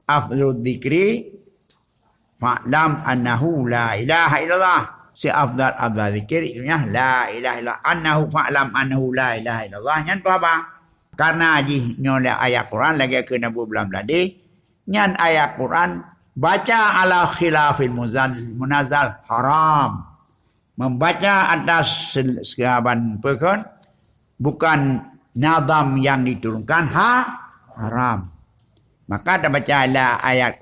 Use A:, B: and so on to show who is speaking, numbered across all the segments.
A: afdalul dzikri fa'lam annahu la ilaha illallah. Afdal zikir ianya la ilaha illallah. Annahu fa'lam annahu la ilaha illallah. Nyan apa? Karena haji nyoleh ayat Quran lagi ke nabu belam ladi. Nyan ayat Quran baca ala khilafil munazal haram. Membaca atas segaban perkon bukan nazam yang diturunkan haram. Maka kita baca ayat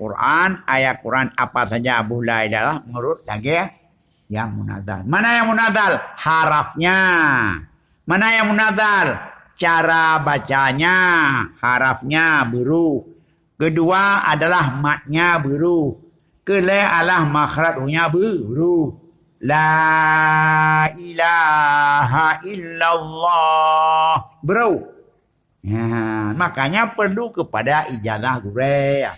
A: Quran apa saja boleh adalah menurut lagi yang munazal. Mana yang munazal? Harafnya. Mana yang munazal? Cara bacanya. Harafnya biru. Kedua adalah matnya biru. Kelima adalah makhrajnya biru. La ilaha illallah. Bro. Ya, makanya perlu kepada ijazah guru.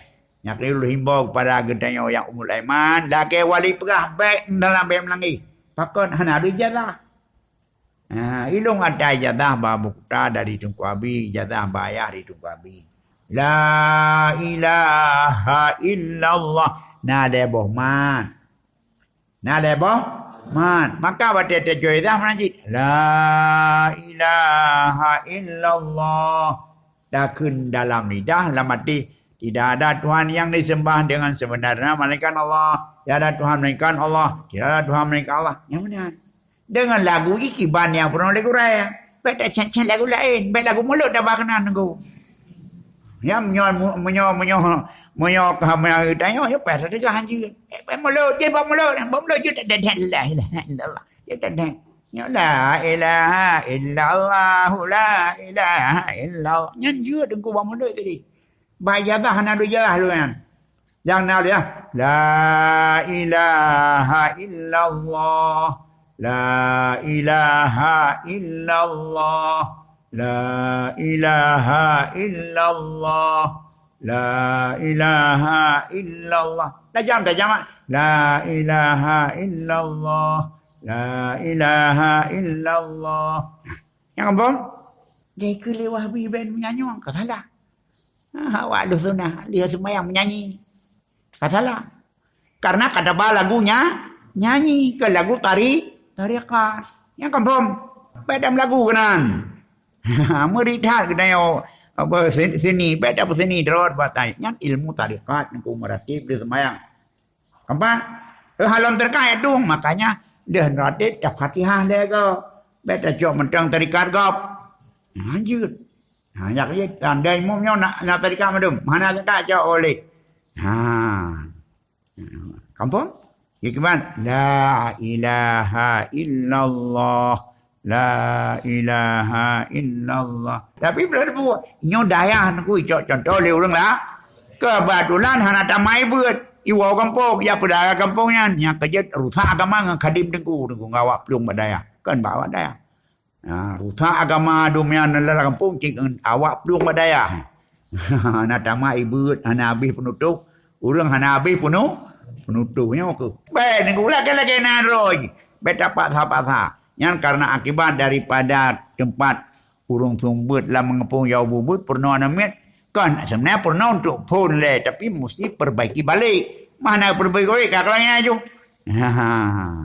A: Yang perlu himbau kepada gedanya yang umul iman. Lagi wali perah baik dalam baik melangi. Pakon hana ada ijazah. Ilung ada ijazah babu kita dari Tunku Abi. Ijazah bayar di Tunku Abi. La ilaha illallah. Nada bohman. Nada bohman. Maka baca tajwid menajid. La ilaha illallah. Dah kun dalam lidah lamati. Tidak ada Tuhan yang disembah dengan sebenarnya melainkan Allah. Tidak ada Tuhan melainkan Allah. Tidak ada Tuhan melainkan Allah. Yang benar. Dengan lagu ikiban yang pernah lagu raya. Baik tak cek lagu lain. Baik lagu mulut dah bahkan nunggu. Ya menyo kami tanya ya pasal dia hanji. Mulut dia mulut je tak ada la ilaha illallah. Dia tak ada. Ya la ilaha illallah la ilaha illallah. Nyan je dengku bang mulut tadi. Bayar dah hana dua jalah lu kan. Yang nak dia la ilaha illallah la ilaha illallah la ilaha illallah la ilaha illallah. Tajam la ilaha illallah la ilaha illallah. Yang apa? Dia kelewah biben menyanyi kata salah. Awak ada sunnah dia sembahyang menyanyi. Kata salah. Karena kata bah lagunya nyanyi ke lagu tarikat. Yang kampung bedam lagu kanan. Meridah kedai apa sini beda apa sini terus batai. Yang ilmu tarikat yang meratib dia sembahyang. Apa? Halam terkait dong makanya dia meratib dah Fatihah dia ke. Beda jok mentang tarikat gap. Lanjut. Yak ye tandai mumnya nak tarikat madum. Mana tak jok oleh. Kampung? Gimana? La ilaha illallah. La ilaha illallah. Tapi bila buat nyo daya aku contoh le urang lah. Kebetulan hana tamai buat iwau kampung ya pedara kampungnya nya kerja rusak agama ngan kadim dengku ngawak plung badaya. Kan bawa daya. Rusak agama dumian dalam kampung cik awak plung badaya. Hana tamai buat hana habis penutup. Urang hana habis penutupnya aku. Ben aku lagi naroi. Beta pak yang karena akibat daripada tempat urung sumbut lah mengepung jauh bubut pernah namit kan sebenarnya pernah untuk pun le tapi mesti perbaiki balik. Mana perbaiki balik kaklangnya aja.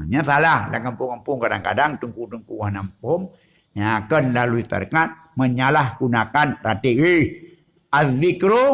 A: Nya salah lah kampung-kampung kadang-kadang tungku-tungku nampung ya kan lalu tarikat menyalahgunakan strategi az-zikru